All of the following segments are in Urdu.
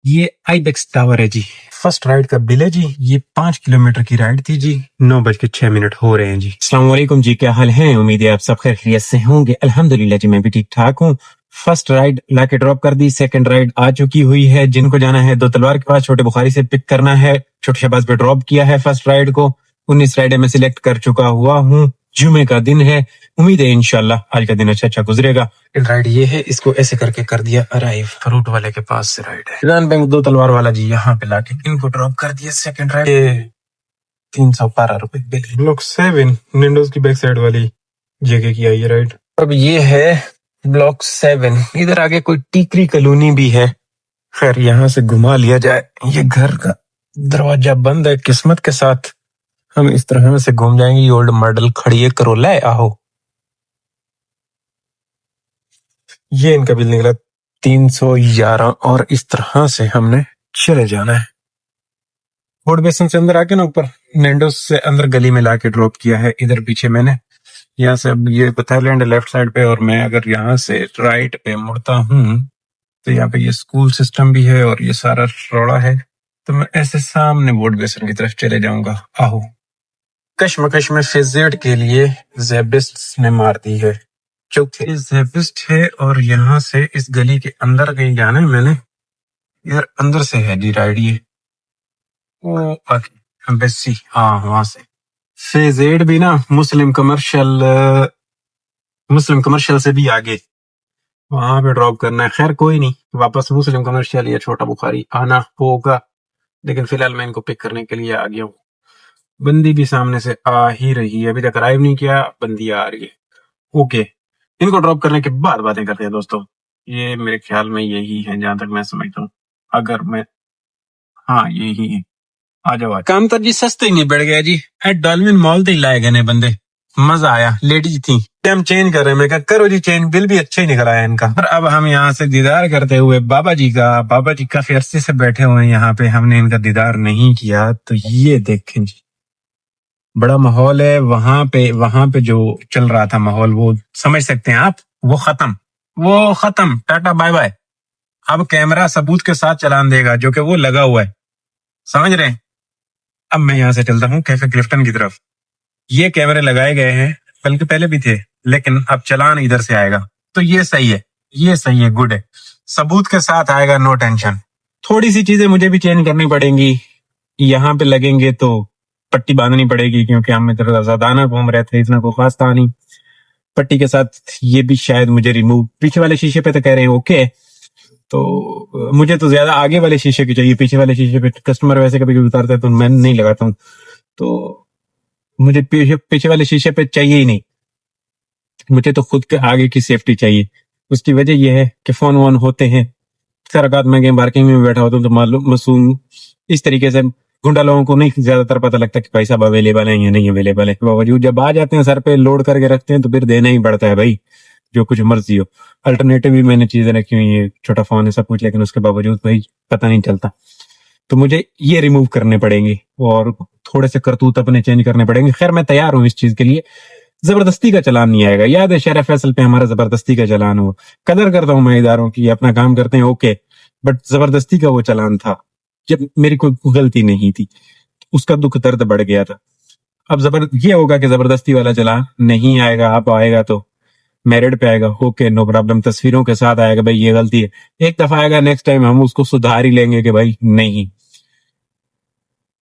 یہ آئی بیکس ٹاور ہے جی. فرسٹ رائڈ کا بل ہے جی. یہ 5 کلومیٹر کی رائڈ تھی جی. 9:06 ہو رہے ہیں جی. السلام علیکم جی، کیا حال ہے؟ امید ہے آپ سب خیر خیریت سے ہوں گے. الحمدللہ جی میں بھی ٹھیک ٹھاک ہوں. فرسٹ رائڈ لا کے ڈراپ کر دی، سیکنڈ رائڈ آ چکی ہوئی ہے. جن کو جانا ہے دو تلوار کے پاس چھوٹے بخاری سے پک کرنا ہے، چھوٹے شہباز پہ ڈراپ کیا ہے فرسٹ رائڈ کو. 19 رائڈیں میں سلیکٹ کر چکا ہوا ہوں. جمعے کا دن ہے، امید ہے انشاءاللہ آج کا دن اچھا گزرے گا. رائڈ یہ ہے، اس کو ایسے کر کے کر دیا ارائیو. فروٹ والے کے پاس سے رائڈ ہے. ایران بینک دو تلوار والا جی یہاں پہ لا کے ان کو ڈراپ کر دیا. سیکنڈ رائڈ 312 روپے بل. بلاک 7 نینڈوز کی بیک سائڈ والی جگہ کی آئی ہے رائڈ. اب یہ ہے بلاک 7. ادھر آگے کوئی ٹیکری کالونی بھی ہے. خیر یہاں سے گھما لیا جائے. یہ گھر کا دروازہ بند ہے، قسمت کے ساتھ ہم اس طرح سے گھوم جائیں گے. یہ اولڈ ماڈل کھڑی ہے کرولا ہے. آہو یہ ان کا بل نکلا 311 اور اس طرح سے ہم نے چلے جانا ہے. فورٹ بیسن سے اندر آ کے نا اوپر نینڈوز سے اندر گلی میں لا کے ڈراپ کیا ہے. ادھر پیچھے میں نے یہاں سے اب یہ تھائی لیفٹ سائڈ پہ، اور میں اگر یہاں سے رائٹ پہ مڑتا ہوں تو یہاں پہ یہ اسکول سسٹم بھی ہے اور یہ سارا روڑا ہے. تو میں ایسے سامنے فورٹ بیسن کی طرف چلے جاؤں گا. آہو کشمکش میں فیزیٹ کے لیے زیبسٹ نے مار دی ہے، چونکہ زیبسٹ ہے اور یہاں سے اس گلی کے اندر کہیں جانا ہے. میں نے ادھر اندر سے ہے جی رائڈ. یہ ایمبیسی، ہاں وہاں سے فیز 8 بھی نا مسلم کمرشل سے بھی آگے وہاں پہ ڈراپ کرنا ہے. خیر کوئی نہیں، واپس مسلم کمرشل یا چھوٹا بخاری آنا ہوگا، لیکن فی الحال میں ان کو پک کرنے کے لیے آ گیا ہوں. بندی بھی سامنے سے آ ہی رہی ہے، ابھی تک ارائیو نہیں کیا، بندی آ رہی ہے. اوکے ان کو ڈراپ کرنے کے بعد باتیں کرتے ہیں دوستو. یہ میرے خیال میں یہی ہے جہاں تک میں سمجھتا ہوں. اگر میں ہاں یہی ہے. آ جاؤ. کام تو جی سستے ہی نہیں بڑھ گیا جی. ڈالمن مال تو ہی لائے گئے بندے، مزہ آیا. لیڈیز تھی، ہم چینج کر رہے ہیں. میں کہا کرو جی چینج، بل بھی اچھا ہی نکل آیا ان کا. اور اب ہم یہاں سے دیدار کرتے ہوئے بابا جی کا، بابا جی کافی عرصے سے بیٹھے ہوئے ہیں یہاں پہ، ہم نے ان کا دیدار نہیں کیا. تو یہ دیکھیں جی بڑا ماحول ہے وہاں پہ جو چل رہا تھا ماحول، وہ سمجھ سکتے ہیں آپ. وہ ختم ٹاٹا بائے بائے. اب کیمرہ ثبوت کے ساتھ چلان دے گا جو کہ وہ لگا ہوا ہے، سمجھ رہے ہیں. اب میں یہاں سے چلتا ہوں کیفے کلفٹن کی طرف. یہ کیمرے لگائے گئے ہیں، بلکہ پہلے بھی تھے، لیکن اب چلان ادھر سے آئے گا. تو یہ صحیح ہے، گڈ ہے. ثبوت کے ساتھ آئے گا، نو ٹینشن. تھوڑی سی چیزیں مجھے بھی چینج کرنی پڑیں گی. یہاں پہ لگیں گے تو پٹی باندھنی پڑے گی، کیونکہ ہم ادھر زیادہ گھوم رہے تھے، اتنا کوئی خاص تھا نہیں. پٹی کے ساتھ یہ بھی شاید مجھے ریموو، پیچھے والے شیشے پہ تو کہہ رہے ہیں اوکے. تو مجھے تو زیادہ آگے والے شیشے کی چاہیے، پیچھے والے شیشے پہ کسٹمر ویسے کبھی اتارتا ہے تو میں نہیں لگاتا ہوں. تو مجھے پیچھے والے شیشے پہ چاہیے ہی نہیں. مجھے تو خود کے آگے کی سیفٹی چاہیے. اس کی وجہ یہ ہے کہ فون وون ہوتے ہیں. اکثر اوقات میں گیم پارکنگ میں بیٹھا ہوتا ہوں تو معلوم مسوم اس طریقے سے گنڈا لوگوں کو نہیں زیادہ تر پتہ لگتا کہ بھائی صاحب اویلیبل ہیں یا نہیں اویلیبل ہے. باوجود جب آ جاتے ہیں سر پہ لوڈ کر کے رکھتے ہیں تو پھر دینا ہی پڑتا ہے بھائی، جو کچھ مرضی ہو. الٹرنیٹو بھی میں نے چیزیں رکھی ہوئی ہیں، چھوٹا فون ہے سب کچھ، لیکن اس کے باوجود بھائی پتہ نہیں چلتا. تو مجھے یہ ریموو کرنے پڑیں گے اور تھوڑے سے کرتوت اپنے چینج کرنے پڑیں گے. خیر میں تیار ہوں اس چیز کے لیے. زبردستی کا چلان نہیں آئے گا. یاد ہے شہر فیصل پہ ہمارا زبردستی کا چلان ہو. قدر کرتا ہوں میں اداروں کی، اپنا کام کرتے ہیں اوکے، بٹ زبردستی کا وہ چلان تھا جب میری کوئی غلطی نہیں تھی. اس کا دکھ درد بڑھ گیا تھا. اب یہ ہوگا کہ زبردستی والا چلان نہیں آئے گا. اب آئے گا تو میرٹ پہ آئے گا، اوکے نو پرابلم، تصویروں کے ساتھ آئے گا بھائی یہ غلطی ہے. ایک دفعہ آئے گا، نیکسٹ ٹائم ہم اس کو سدھار ہی لیں گے کہ بھائی نہیں.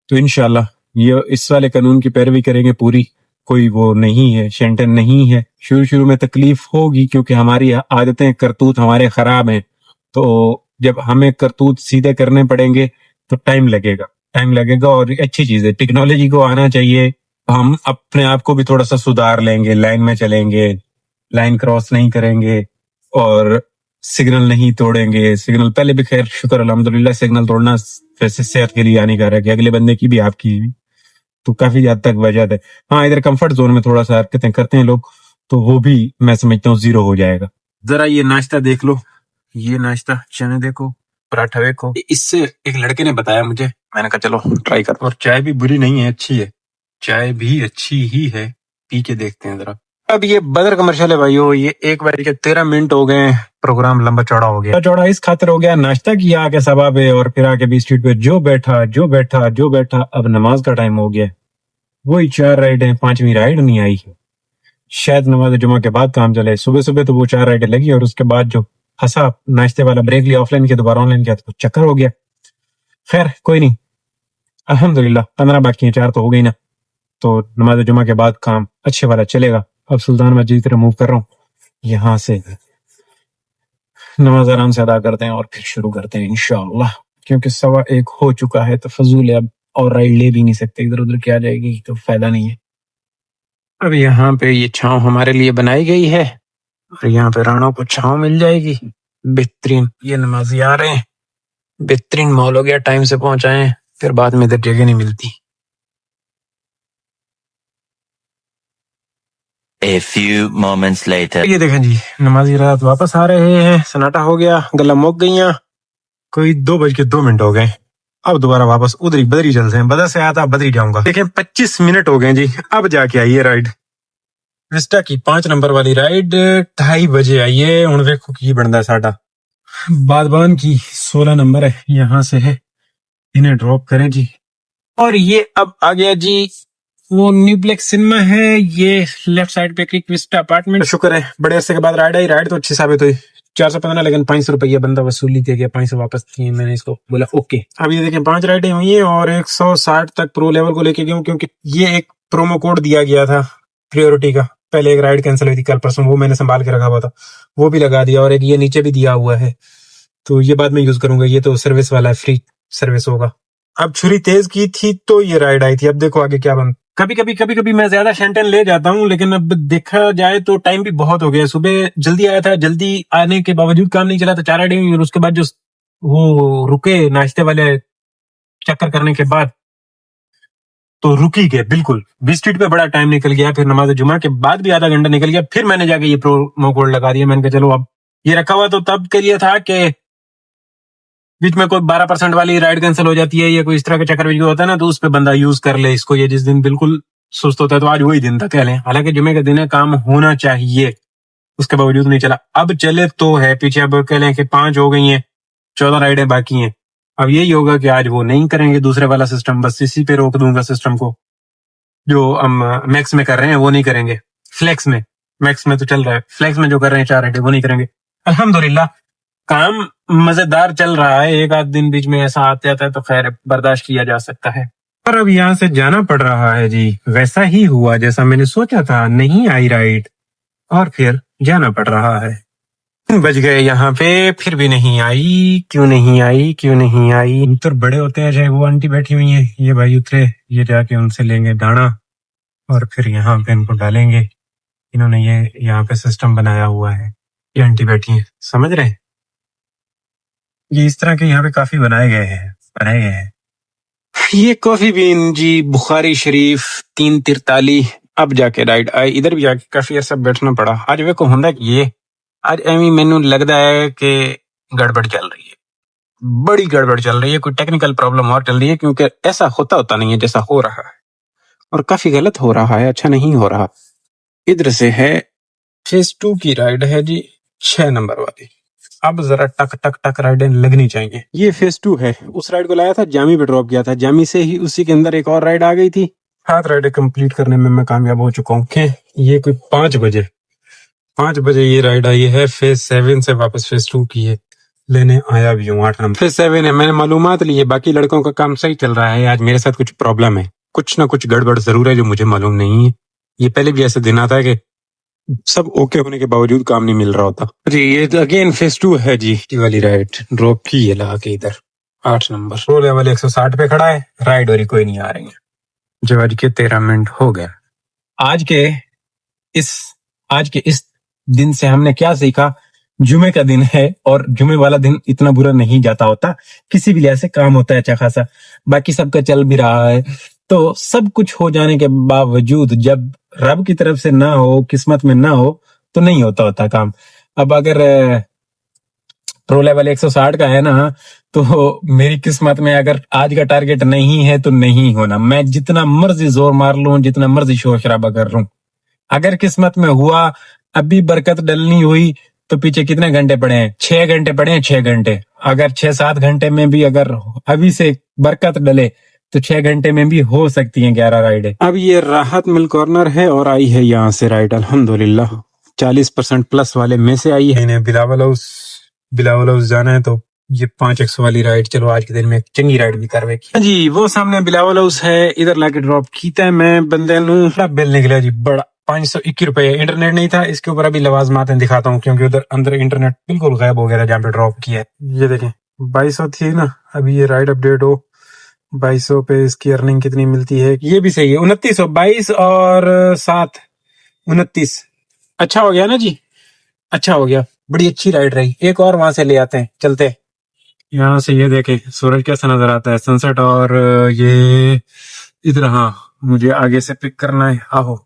تو انشاءاللہ یہ اس والے قانون کی پیروی کریں گے پوری. کوئی وہ نہیں ہے، شینٹن نہیں ہے. شروع میں تکلیف ہوگی کیونکہ ہماری عادتیں کرتوت ہمارے خراب ہیں. تو جب ہمیں کرتوت سیدھے کرنے پڑیں گے تو ٹائم لگے گا. اور اچھی چیز ہے، ٹیکنالوجی کو آنا چاہیے. ہم اپنے آپ کو بھی تھوڑا سا سدھار لیں گے، لائن میں چلیں گے، لائن کراس نہیں کریں گے اور سگنل نہیں توڑیں گے. سگنل پہلے بھی خیر شکر الحمدللہ سگنل توڑنا ویسے صحت کے لیے آنے کا ہے کہ اگلے بندے کی بھی آپ کی بھی تو کافی حد تک وجہ ہے. ہاں ادھر کمفرٹ زون میں تھوڑا سا حرکتیں کرتے ہیں لوگ، تو وہ بھی میں سمجھتا ہوں زیرو ہو جائے گا. ذرا یہ ناشتہ دیکھ لو، یہ ناشتہ چنے دیکھو، پراٹھا دیکھو. اس سے ایک لڑکے نے بتایا مجھے، میں نے کہا چلو ٹرائی کر. اور چائے بھی بری نہیں ہے، اچھی ہے. چائے بھی اچھی ہی ہے، پی کے دیکھتے ہیں ذرا. اب یہ بدر کمرشل ہے بھائیو، یہ 1:13 ہو گئے، پروگرام لمبا چوڑا ہو گیا، چوڑا اس خاطر ہو گیا ناشتہ کیا آ کے صبح پہ، اور پھر آ کے بی اسٹریٹ پہ جو بیٹھا اب نماز کا ٹائم ہو گیا، وہی 4 رائڈیں، 5ویں رائڈ نہیں آئی، شاید نماز جمعہ کے بعد کام چلے، صبح تو وہ 4 رائڈیں لگی، اور اس کے بعد جو ہنسا ناشتے والا بریک لیا آف لائن کیا، دوبارہ آن لائن کیا تو چکر ہو گیا۔ خیر کوئی نہیں، الحمدللہ 15 باقی ہیں، 4 تو ہو گئی نا، تو نماز جمعہ کے بعد کام اچھے والا چلے گا۔ اب سلطان مسجد کی طرف موو کر رہا ہوں، یہاں سے نماز آرام سے ادا کرتے ہیں اور پھر شروع کرتے ہیں انشاءاللہ، کیونکہ 1:15 ہو چکا ہے تو فضول ہے، اب اور رائڈ لے بھی نہیں سکتے، ادھر ادھر کیا جائے گی تو فائدہ نہیں ہے۔ اب یہاں پہ یہ چھاؤں ہمارے لیے بنائی گئی ہے، اور یہاں پہ رانوں کو چھاؤں مل جائے گی بہترین۔ یہ نمازی آ رہے ہیں، بہترین ماحول ہو گیا، ٹائم سے پہنچائیں، پھر بعد میں ادھر جگہ نہیں ملتی۔ A few moments later. یہ دیکھیں جی، نمازی رات واپس آ رہے ہیں، سناٹا ہو گیا، گلا موک گئیاں، کوئی 2:02 ہو گئے، اب دوبارہ واپس ادھر ہی بدری چلتے ہیں، بدر سے آتا بدری جاؤں گا۔ دیکھیں 25 منٹ ہو گئے جی، اب جا کے آئیے رائڈ وسٹا کی 5 نمبر والی رائڈ 2:30 بجے آئیے، ہوں دیکھو کی بنتا ہے ساڈا۔ بادبان کی 16 نمبر ہے، یہاں سے ہے، انہیں ڈراپ کریں جی۔ اور یہ اب آ گیا جی وہ نیو بلیک سنیما ہے، یہ لیفٹ سائڈ پہ کرک وسٹا اپارٹمنٹ۔ شکر ہے بڑے عرصے کے بعد رائڈ آئی، رائڈ تو اچھی ثابت ہوئی، 415 لیکن 500 روپیہ بندہ وصولی دے گیا، 500 واپس کیے، میں نے اس کو بولا اوکے۔ اب یہ دیکھیں 5 رائڈیں ہوئی ہیں اور 160 تک پرو لیول کو لے کے گیا ہوں، کیونکہ یہ ایک پرومو کوڈ دیا گیا تھا پریورٹی کا، پہلے ایک رائڈ کینسل ہوئی تھی کل پرسوں، وہ میں نے سنبھال کے رکھا ہوا تھا، وہ بھی لگا دیا، اور ایک یہ نیچے بھی دیا ہوا ہے، تو یہ بعد میں یوز کروں گا، یہ تو سروس والا ہے، فری سروس ہوگا۔ اب چھری تیز کی تھی تو یہ رائڈ آئی تھی، اب دیکھو آگے کیا بن۔ کبھی میں زیادہ شینٹن لے جاتا ہوں، لیکن اب دیکھا جائے تو ٹائم بھی بہت ہو گیا، صبح جلدی آیا تھا، جلدی آنے کے باوجود کام نہیں چلا تو 4 رائڈیں ہوئی، اور اس کے بعد جو وہ رکے ناشتے والے چکر کرنے کے بعد تو رکی گئے بالکل، بی اسٹریٹ پہ بڑا ٹائم نکل گیا، پھر نماز جمعہ کے بعد بھی آدھا گھنٹہ نکل گیا، پھر میں نے جا کے یہ پرومو کوڈ لگا دیا، میں نے کہا چلو اب یہ رکھا ہوا تو تب کے لیے تھا کہ بیچ میں کوئی 12% والی رائڈ کینسل ہو جاتی ہے یا کوئی اس طرح کا چکر بھی ہوتا ہے نا، تو اس پہ بندہ یوز کر لے اس کو، یہ جس دن بالکل سست ہوتا ہے تو آج وہی دن تھا کہہ لیں، حالانکہ جمعے کا دن ہے، کام ہونا چاہیے، اس کے باوجود نہیں چلا، اب چلے تو ہے پیچھے، اب کہہ لیں کہ 5 ہو گئی ہیں، 14 رائڈیں باقی ہیں، اب یہی ہوگا کہ آج وہ نہیں کریں گے دوسرے والا سسٹم، بس اسی پہ روک دوں گا سسٹم کو، جو ہم میکس میں کر رہے ہیں وہ نہیں کریں گے، فلیکس میں، میکس میں تو چل رہا ہے، فلیکس میں جو کر رہے ہیں 4 رائڈیں وہ نہیں کریں گے۔ الحمدللہ کام مزیدار چل رہا ہے، ایک آدھ دن بیچ میں ایسا آتا ہے تو خیر برداشت کیا جا سکتا ہے، پر اب یہاں سے جانا پڑ رہا ہے جی، ویسا ہی ہوا جیسا میں نے سوچا تھا، نہیں آئی رائٹ اور پھر جانا پڑ رہا ہے، بج گئے یہاں پہ، پھر بھی نہیں آئی، کیوں نہیں آئی؟ اتر بڑے ہوتے ہیں، چاہے وہ آنٹی بیٹھی ہوئی ہیں، یہ بھائی اترے، یہ جا کے ان سے لیں گے دانا اور پھر یہاں پہ ان کو ڈالیں گے، انہوں نے یہ یہاں پہ سسٹم بنایا ہوا ہے، یہ آنٹی بیٹھی ہیں، سمجھ رہے ہیں، یہ اس طرح کے یہاں پہ کافی بنائے گئے ہیں۔ یہ کافی بین جی بخاری شریف 3:43، اب جا کے رائڈ آئی، ادھر بھی جا کے کافی عرصہ بیٹھنا پڑا، آج ویکو ہوندا کہ یہ آج ایویں مینوں لگدا ہے کہ گڑبڑ چل رہی ہے، بڑی گڑبڑ چل رہی ہے، کوئی ٹیکنیکل پرابلم اور چل رہی ہے، کیونکہ ایسا ہوتا نہیں ہے جیسا ہو رہا ہے، اور کافی غلط ہو رہا ہے، اچھا نہیں ہو رہا۔ ادھر سے ہے فیز 2 کی رائڈ ہے جی 6 نمبر والی، اب ذرا ٹک ٹک ٹک رائڈیں لگنی چاہیے، یہ فیز 2 ہے، اس رائڈ کو لایا تھا جامی پہ ڈراپ کیا تھا، جامی سے ہی اسی کے اندر ایک اور رائڈ آ گئی تھی، 7 رائڈیں کمپلیٹ کرنے میں کامیاب ہو چکا ہوں، کہ یہ کوئی 5 بجے یہ رائڈ آئی ہے، فیز 7 سے واپس فیز 2 کی ہے، لینے آیا بھی ہوں 8 نمبر، فیز 7 ہے، میں نے معلومات لی ہے، باقی لڑکوں کا کام صحیح چل رہا ہے، آج میرے ساتھ کچھ پرابلم ہے، کچھ نہ کچھ گڑبڑ ضرور ہے جو مجھے معلوم نہیں ہے، یہ پہلے بھی ایسے دن آتا ہے کہ سب اوکے ہونے کے باوجود کام نہیں مل رہا ہوتا جی۔ یہ اگین فیز 2 ہے جی، یہ والی رائڈ ڈراپ کی ہے لا کے ادھر 8 نمبر، رو لیول 160 پہ کھڑا ہے، رائڈ اور کوئی نہیں آ رہی ہے، جو آج کے 13 منٹ ہو گیا۔ آج کے اس دن سے ہم نے کیا سیکھا؟ جمعے کا دن ہے اور جمعے والا دن اتنا برا نہیں جاتا ہوتا، کسی بھی لحاظ سے کام ہوتا ہے اچھا خاصا، باقی سب کا چل بھی رہا ہے، تو سب کچھ ہو جانے کے باوجود جب رب کی طرف سے نہ ہو، قسمت میں نہ ہو تو نہیں ہوتا کام۔ اب اگر پرو لیول 160 کا ہے نا، تو میری قسمت میں اگر آج کا ٹارگٹ نہیں ہے تو نہیں ہونا، میں جتنا مرضی زور مار لوں، جتنا مرضی شور شرابہ کر لوں، اگر قسمت میں ہوا ابھی برکت ڈلنی ہوئی تو پیچھے کتنے گھنٹے پڑے ہیں؟ 6 گھنٹے پڑے ہیں، 6 گھنٹے. اگر 6-7 گھنٹے میں بھی اگر ابھی سے برکت ڈلے تو 6 گھنٹے میں بھی ہو سکتی ہیں 11 رائڈیں. اب یہ راحت مل کارنر ہے اور آئی ہے یہاں سے رائڈ الحمدللہ 40% پلس والے میں سے آئی ہے. انہیں بلاول ہاؤس جانا ہے تو یہ 500 والی رائڈ چلو آج کے دن میں چنگی رائڈ بھی کروے کی جی. وہ سامنے بلاول ہاؤس ہے، ادھر لا کے ڈراپ کیتا ہے میں بندے نو. بل نکلا جی بڑا 521 روپے. انٹرنیٹ نہیں تھا اس کے اوپر، ابھی لوازمات دکھاتا ہوں کیونکہ ادھر اندر انٹرنیٹ بالکل غائب ہو گیا تھا جہاں پہ ڈراپ کیا ہے. یہ دیکھیں 2200 تھی نا، ابھی یہ رائڈ اپڈیٹ ہو 2200 پہ اس کی ارننگ کتنی ملتی ہے. یہ بھی صحیح ہے 2900. 22 اور 7 29. اچھا ہو گیا نا جی، اچھا ہو گیا، بڑی اچھی رائڈ رہی. ایک اور وہاں سے لے آتے ہیں، چلتے یہاں سے. یہ دیکھیں سورج کیسا نظر آتا ہے، سن سیٹ. اور یہ ادھر، ہاں مجھے آگے سے پک کرنا ہے. آہو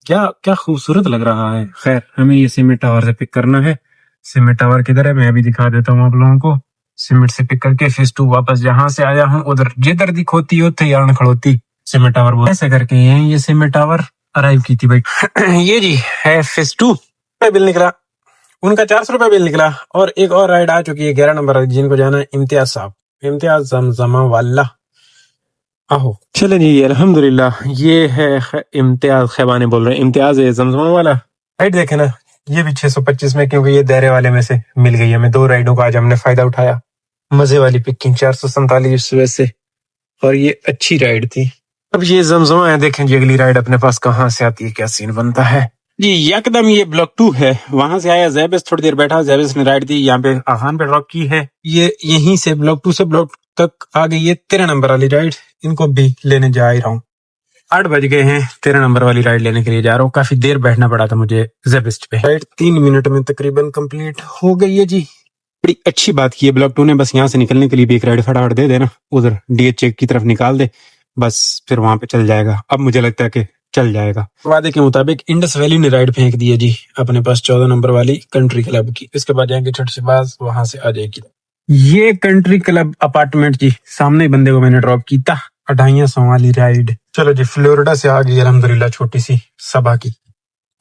کیا خوبصورت لگ رہا ہے. خیر ہمیں یہ سیمنٹ ٹاور سے پک کرنا ہے. سیمنٹ ٹاور کدھر ہے میں ابھی دکھا دیتا ہوں آپ لوگوں کو. سیمنٹ سے پک کر کے فیس 2 واپس جہاں سے آیا ہوں ادھر جدھر دی کھوتی ہوتی یارن کھڑوتی سیمنٹ ٹاور وہ ایسے کر کے یہ سیمنٹ ٹاور ارائیو کی تھی بھائی. یہ جی ہے فیس 2. بل نکلا ان کا 400 روپے بل نکلا. اور ایک اور رائڈ آ چکی ہے 11 نمبر جن کو جانا ہے امتیاز صاحب، امتیاز زمزمہ والا. آہو چلیں جی الحمدللہ. یہ ہے امتیاز خیبانے بول رہے ہیں، امتیاز ہے زمزمہ والا. رائڈ دیکھیں نا، یہ بھی 625 میں کیونکہ یہ دائرے والے میں سے مل گئی ہمیں. 2 رائڈوں کا آج ہم نے فائدہ اٹھایا. مزے والی پکنگ 447 ویسے، اور یہ اچھی رائڈ تھی. اب یہ زمزمہ ہے، دیکھیں جی اگلی رائڈ اپنے پاس کہاں سے آتی ہے، کیا سین بنتا ہے جی. یکدم یہ بلاک 2 ہے، وہاں سے آیا زیبس، تھوڑی دیر بیٹھا، زیبس نے رائڈ دی، یہاں پہ آخان پہ ڈراپ کی ہے. یہ یہیں سے بلاک 2 سے بلاک تک آ گئی ہے 13 نمبر والی رائڈ. ان کو بھی لینے جا ہی رہا ہوں. 8 بج گئے ہیں، 13 نمبر والی رائڈ لینے کے لیے جا رہا ہوں. کافی دیر بیٹھنا پڑا تھا مجھے زیبسٹ پہ. رائڈ 3 منٹ میں تقریباً کمپلیٹ ہو گئی ہے جی. بڑی اچھی بات کی ہے بلاک 2 نے، بس یہاں سے نکلنے کے لیے بھی ایک رائڈ فٹافٹ دے دینا، ادھر ڈی ایچ کی طرف نکال دے، بس پھر وہاں پہ چل جائے گا. اب مجھے لگتا ہے کہ چل جائے گا. وعدے کے مطابق انڈس ویلی نے رائڈ پھینک دی ہے جی اپنے پاس 14 نمبر والی کنٹری کلب کی. اس کے بعد جائیں گے چھوٹی سی باز، وہاں سے آ جائے گی یہ کنٹری کلب اپارٹمنٹ جی. سامنے بندے کو میں نے ڈراپ کیتا 2800 والی رائڈ. چلو جی فلوریڈا سے آ گئی الحمدللہ چھوٹی سی سبا کی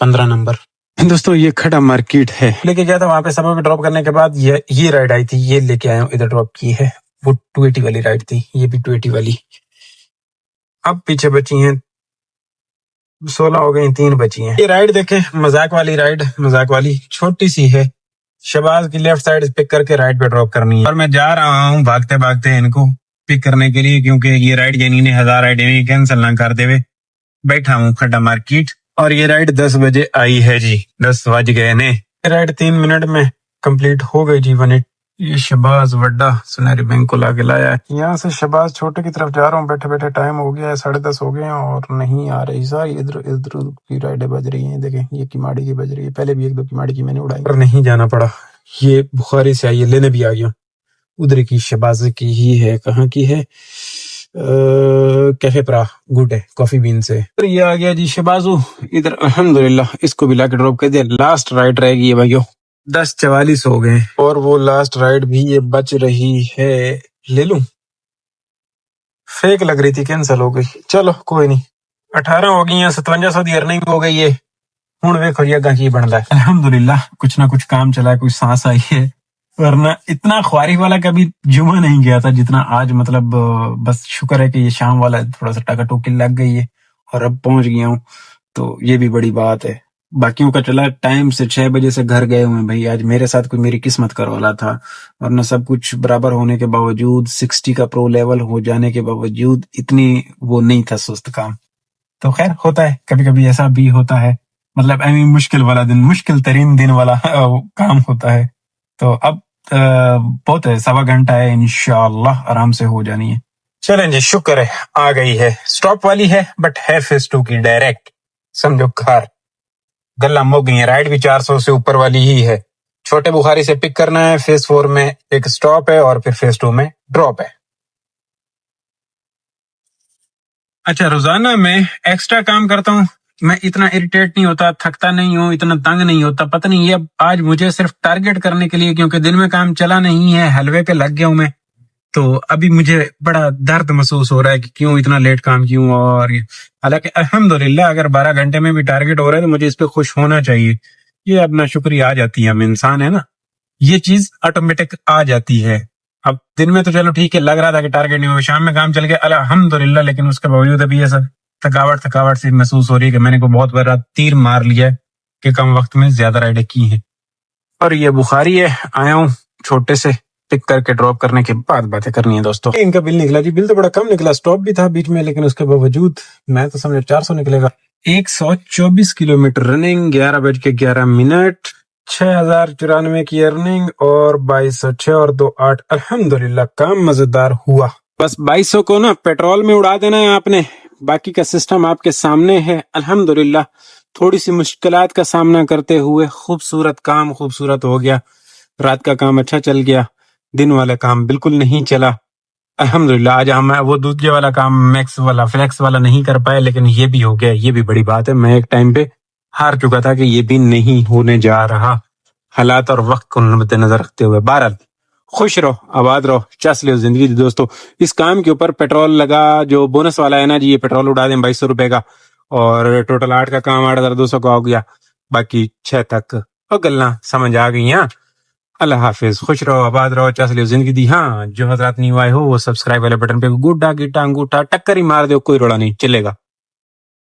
15 نمبر. دوستو یہ کھڑا مارکیٹ ہے، لے کے گیا تھا وہاں پہ سبا پہ ڈراپ کرنے کے بعد یہ رائڈ آئی تھی، یہ لے کے آیا ہوں ادھر ڈراپ کی ہے. وہ 280 والی رائڈ تھی، یہ بھی 280 والی. اب پیچھے بچی ہیں 16 ہو گئی، 3 بچی ہیں. یہ رائڈ دیکھیں مذاق والی رائڈ، مذاق والی چھوٹی سی ہے. شباز کی لیفٹ سائڈ پک کر کے رائٹ پہ ڈراپ کرنی ہے، اور میں جا رہا ہوں بھاگتے بھاگتے ان کو پک کرنے کے لیے کیونکہ یہ رائڈ جنی نے 1000 رائڈیں کینسل نہ کر دے. بیٹھا ہوں کھڈا مارکیٹ، اور یہ رائڈ 10 بجے آئی ہے جی، 10 بج گئے نے. رائڈ 3 منٹ میں کمپلیٹ ہو گئی جی. یہ شباز وڈا سنہری بینک کو لا کے لایا ہے. یہاں سے شباز چھوٹے کی طرف جا رہا ہوں، بیٹھے بیٹھے ٹائم ہو گیا ہے 10:30 ہو گئے ہیں اور نہیں آ رہی ساری. ادھر کی رائڈیں بج رہی ہیں، دیکھیں یہ کماڑی کی بج رہی ہے. پہلے بھی 1-2 کماڑی کی میں نے اڑائی اور نہیں جانا پڑا. یہ بخاری سے آئی ہے، لینے بھی آ گیا. ادھر کی شباز کی ہی ہے، کہاں کی ہے، کیفے پرا گڈ ہے کافی بین سے. یہ آ گیا جی شبازو ادھر الحمدللہ. اس کو بھی لا کے ڈراپ کر دیا. لاسٹ رائڈ رہے گی بھائیو، 10:44 ہو گئے اور وہ لاسٹ رائڈ بھی یہ بچ رہی ہے. لے لوں، فیک لگ رہی تھی، کینسل ہو گئی. چلو کوئی نہیں، 18 ہو گئی ہیں، 5700 دی ارننگ ہو گئی ہے. ہوں ویکھو جی اگاں کی بنتا ہے. الحمدللہ کچھ نہ کچھ کام چلا ہے، کچھ سانس آئی ہے، ورنہ اتنا خواری والا کبھی جمعہ نہیں گیا تھا جتنا آج. مطلب بس شکر ہے کہ یہ شام والا تھوڑا سا ٹاکا ٹوکی لگ گئی ہے اور اب پہنچ گیا ہوں، تو یہ بھی بڑی بات ہے. باقیوں کا چلا ٹائم سے 6 بجے سے گھر گئے ہوئے بھائی. آج میرے ساتھ کوئی میری قسمت کر والا تھا، ورنہ سب کچھ برابر ہونے کے باوجود 60 کا پرو لیول ہو جانے کے باوجود اتنی وہ نہیں تھا سست کام. تو خیر ہوتا ہے، کبھی کبھی ایسا بھی ہوتا ہے. مطلب مشکل والا دن، مشکل ترین دن والا کام ہوتا ہے. تو اب بہت ہے، 1.25 گھنٹہ ہے، انشاءاللہ آرام سے ہو جانی ہے. چلیں جی شکر ہے آ گئی ہے. سٹاپ والی ہے بٹ ہے فیس 2 کی ڈائریکٹ، سمجھو گھر. گلا مو گئی ہیں. رائڈ بھی 400 سے اوپر والی ہی ہے. چھوٹے بخاری سے پک کرنا ہے، فیس 4 میں ایک سٹاپ ہے اور پھر فیس 2 میں ڈراپ ہے. اچھا روزانہ میں ایکسٹرا کام کرتا ہوں، میں اتنا اریٹیٹ نہیں ہوتا، تھکتا نہیں ہوں، اتنا تنگ نہیں ہوتا. پتہ نہیں یہ آج مجھے صرف ٹارگٹ کرنے کے لیے، کیونکہ دن میں کام چلا نہیں ہے، حلوے پہ لگ گیا ہوں میں. تو ابھی مجھے بڑا درد محسوس ہو رہا ہے کہ کیوں اتنا لیٹ کام کیوں. اور حالانکہ الحمدللہ اگر 12 گھنٹے میں بھی ٹارگٹ ہو رہا ہے تو مجھے اس پہ خوش ہونا چاہیے. یہ اپنا شکریہ آ جاتی ہے, ہم انسان ہے نا, یہ چیز آٹومیٹک آ جاتی ہے. اب دن میں تو چلو ٹھیک ہے, لگ رہا تھا کہ ٹارگٹ نہیں ہوا, شام میں کام چل گیا الحمدللہ, لیکن اس کے باوجود ابھی ایسا تھکاوٹ سی محسوس ہو رہی ہے کہ میں نے کوئی بہت بڑا تیر مار لیا ہے کہ کم وقت میں زیادہ رائڈیں کی ہیں. اور یہ بخاری ہے, آیا ہوں چھوٹے سے پک کر کے ڈراپ کرنے کے بعد باتیں کرنی ہے دوستوں. ان کا بل نکلا جی, بل تو بڑا کم نکلا, سٹاپ بھی تھا بیچ میں, لیکن اس کے باوجود میں تو سمجھا 400 نکلے گا. 124 کلومیٹر رننگ, 11:11, 6094 کی ارننگ, اور 2206 اور 28. الحمدللہ کام مزیدار ہوا. بس 2200 کو نا پیٹرول میں اڑا دینا ہے آپ نے, باقی کا سسٹم آپ کے سامنے ہے. الحمدللہ تھوڑی سی مشکلات کا سامنا کرتے ہوئے خوبصورت کام خوبصورت ہو گیا. رات کا کام اچھا چل گیا, دن والا کام بالکل نہیں چلا. الحمدللہ آج ہم وہ دوسرے والا کام میکس والا فلیکس والا نہیں کر پائے, لیکن یہ بھی ہو گیا, یہ بھی بڑی بات ہے. میں ایک ٹائم پہ ہار چکا تھا کہ یہ بھی نہیں ہونے جا رہا, حالات اور وقت کو مد نظر رکھتے ہوئے. بہرحال خوش رہو, آباد رہو, چس لو زندگی دی دوستو. اس کام کے اوپر پیٹرول لگا, جو بونس والا ہے نا جی, یہ پیٹرول اڑا دیں 2200 روپے کا, اور ٹوٹل 8 کا کام 8200 کا ہو گیا, باقی 6 تک اور گلنا سمجھ آ گئی. ہاں, اللہ حافظ, خوش رہو, آباد رہو, چس لو زندگی دی. ہاں, جو حضرات نہیں آئے ہو وہ سبسکرائب والے بٹن پہ گڈا گیٹا انگوٹھا ٹکر ہی مار دو, کوئی روڑا نہیں چلے گا.